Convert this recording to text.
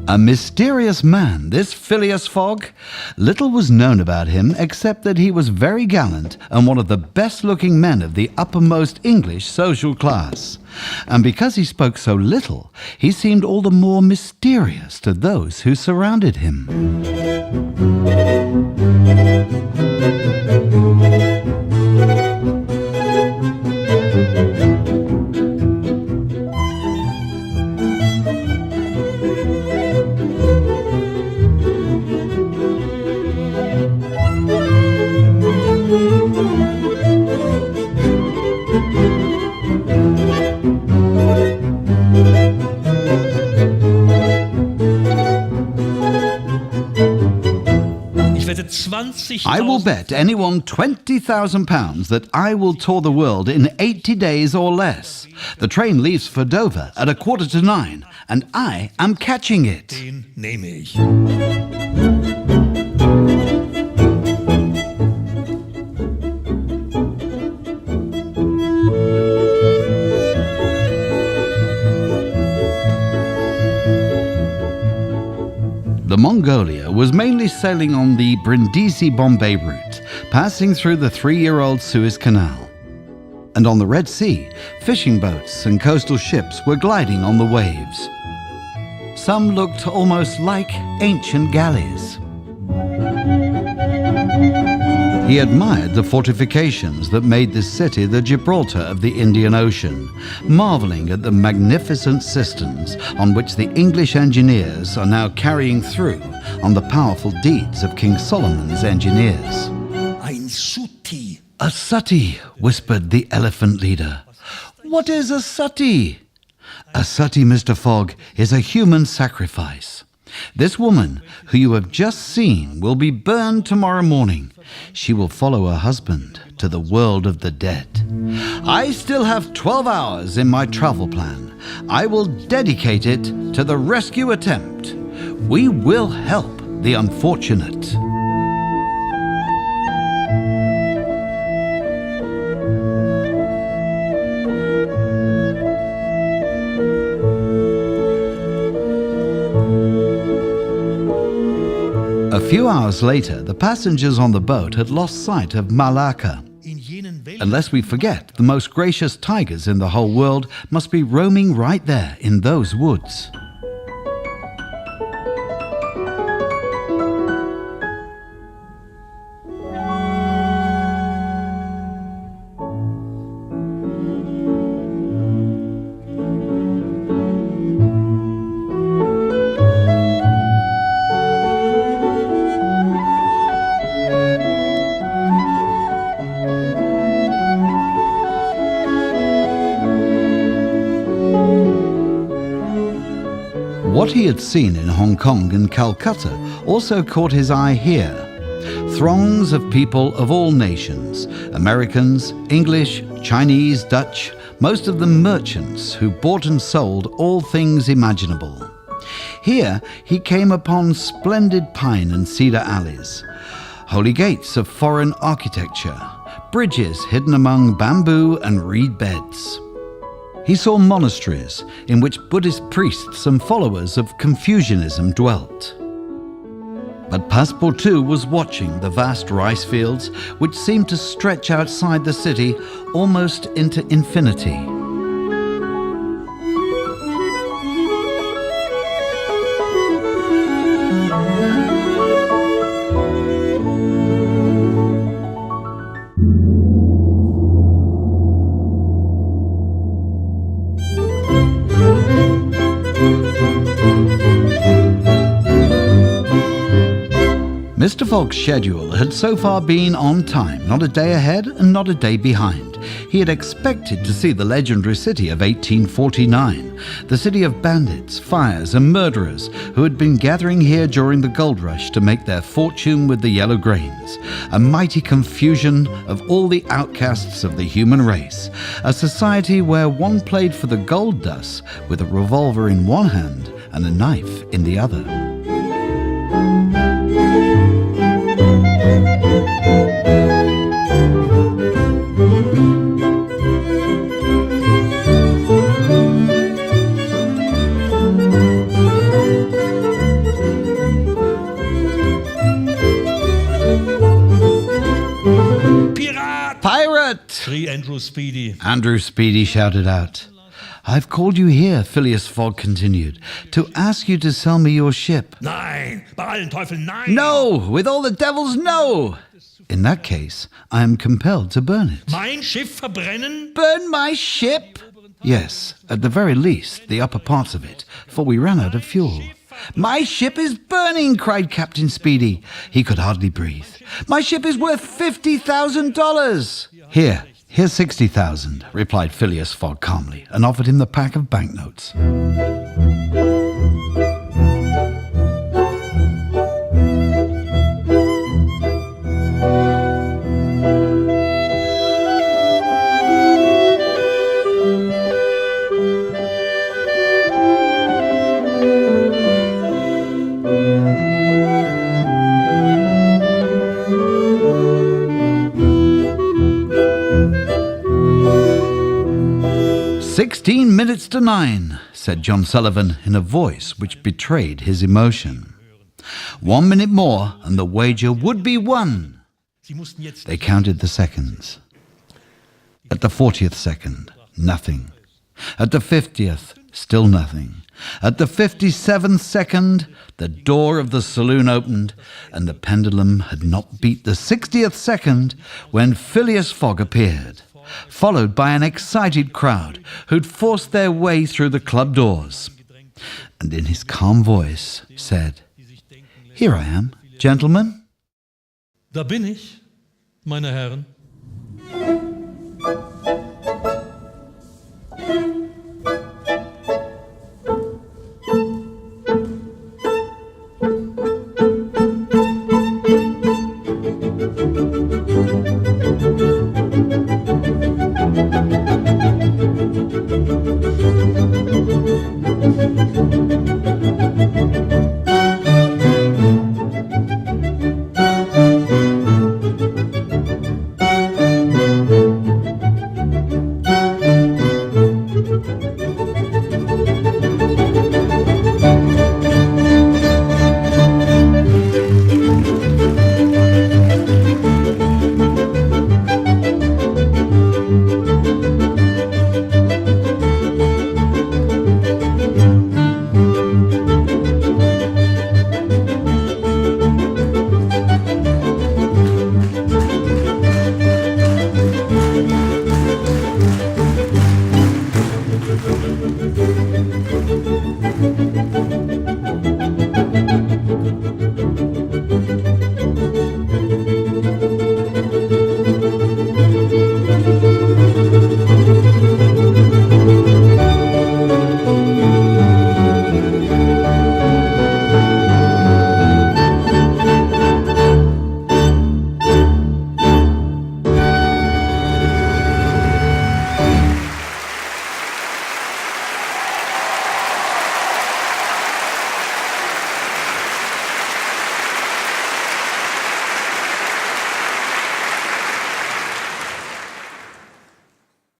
A mysterious man, this Phileas Fogg. Little was known about him except that he was very gallant and one of the best-looking men of the uppermost English social class. And because he spoke so little, he seemed all the more mysterious to those who surrounded him. I will bet anyone £20,000 that I will tour the world in 80 days or less. The train leaves for Dover at 9:15, and I am catching it. Den nehme ich. The Mongolia was mainly sailing on the Brindisi-Bombay route, passing through the 3-year-old Suez Canal. And on the Red Sea, fishing boats and coastal ships were gliding on the waves. Some looked almost like ancient galleys. He admired the fortifications that made this city the Gibraltar of the Indian Ocean, marveling at the magnificent systems on which the English engineers are now carrying through on the powerful deeds of King Solomon's engineers. Ein Sutti. A sutti, whispered the elephant leader. What is a sutti? A sutti, Mr. Fogg, is a human sacrifice. This woman, who you have just seen, will be burned tomorrow morning. She will follow her husband to the world of the dead. I still have 12 hours in my travel plan. I will dedicate it to the rescue attempt. We will help the unfortunate. A few hours later, the passengers on the boat had lost sight of Malacca. Unless we forget, the most gracious tigers in the whole world must be roaming right there in those woods. What he had seen in Hong Kong and Calcutta also caught his eye here. Throngs of people of all nations, Americans, English, Chinese, Dutch, most of them merchants who bought and sold all things imaginable. Here he came upon splendid pine and cedar alleys, holy gates of foreign architecture, bridges hidden among bamboo and reed beds. He saw monasteries in which Buddhist priests and followers of Confucianism dwelt. But Passepartout was watching the vast rice fields which seemed to stretch outside the city almost into infinity. Mr. Fogg's schedule had so far been on time, not a day ahead and not a day behind. He had expected to see the legendary city of 1849, the city of bandits, fires and murderers who had been gathering here during the gold rush to make their fortune with the yellow grains, a mighty confusion of all the outcasts of the human race, a society where one played for the gold dust with a revolver in one hand and a knife in the other. Stuart! schrie Andrew Speedy. Andrew Speedy shouted out. I've called you here, Phileas Fogg continued, to ask you to sell me your ship. Nein, bei allen Teufeln, nein! No! With all the devils, no! In that case, I am compelled to burn it. Mein Schiff verbrennen? Burn my ship? Yes, at the very least, the upper parts of it, for we ran out of fuel. My ship is burning, cried Captain Speedy. He could hardly breathe. My ship is worth $50,000. Here's 60,000, replied Phileas Fogg calmly, and offered him the pack of banknotes. 16 minutes to 9, said John Sullivan in a voice which betrayed his emotion. 1 minute more and the wager would be won. They counted the seconds. At the 40th second, nothing. At the 50th, still nothing. At the 57th second, the door of the saloon opened, and the pendulum had not beat the 60th second when Phileas Fogg appeared, followed by an excited crowd who'd forced their way through the club doors, and in his calm voice said, "Here I am, gentlemen." Da bin ich, meine Herren.